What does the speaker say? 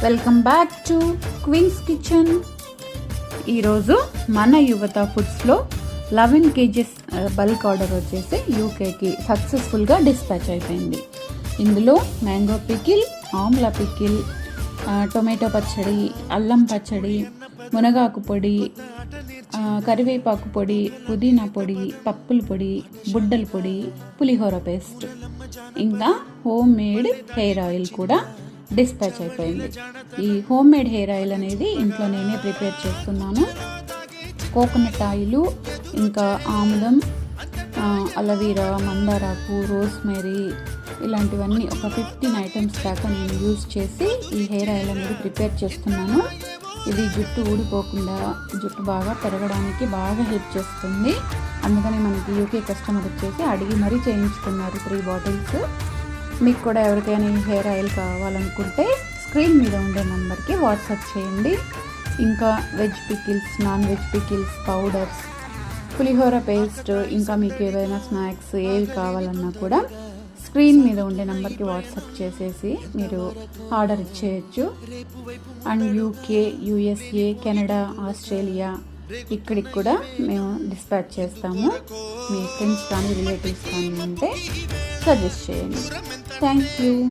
Welcome back to queen's kitchen. ఈరోజు మన యువత ఫుడ్స్లో 11 kgs బల్క్ ఆర్డర్ వచ్చేసి యూకేకి సక్సెస్ఫుల్గా డిస్పాచ్ అయిపోయింది. ఇందులో mango pickle, Amla pickle, tomato పచ్చడి, అల్లం పచ్చడి, మునగాకు పొడి, కరివేపాకు పొడి, పుదీనా పొడి, పప్పుల పొడి, బుడ్డల పొడి, పులిహోర పేస్ట్, ఇంకా హోమ్ మేడ్ హెయిర్ ఆయిల్ కూడా డిస్పాచ్ అయిపోయింది. ఈ హోమ్ మేడ్ హెయిర్ ఆయిల్ అనేది ఇంట్లో నేనే ప్రిపేర్ చేస్తున్నాను. కోకోనట్ ఆయిల్, ఇంకా ఆముదం, అలవీరా, మందారాకు, రోస్మేరీ ఇలాంటివన్నీ ఒక 15 ఐటమ్స్ దాకా నేను యూజ్ చేసి ఈ హెయిర్ ఆయిల్ అనేది ప్రిపేర్ చేస్తున్నాను. ఇది జుట్టు ఊడిపోకుండా జుట్టు బాగా పెరగడానికి బాగా హెల్ప్ చేస్తుంది. అందుకని మనకి యూకే కస్టమర్ వచ్చేసి అడిగి మరీ చేయించుకున్నారు 3 బాటిల్స్. మీకు కూడా ఎవరికైనా ఈ హెయిర్ ఆయిల్ కావాలనుకుంటే స్క్రీన్ మీద ఉండే నెంబర్కి వాట్సాప్ చేయండి. ఇంకా veg pickles, non veg pickles, powders, pulihora paste, ఇంకా మీకు ఏవైనా స్నాక్స్ ఏవి కావాలన్నా కూడా స్క్రీన్ మీద ఉండే నెంబర్కి వాట్సాప్ చేసేసి మీరు ఆర్డర్ ఇచ్చేయచ్చు. And UK, USA, Canada, Australia ఇక్కడికి కూడా మేము డిస్పాచ్ చేస్తాము. మీ ఫ్రెండ్స్ కానీ రిలేటివ్స్ కానీ ఉంటే సజెస్ట్ చేయండి. Thank you.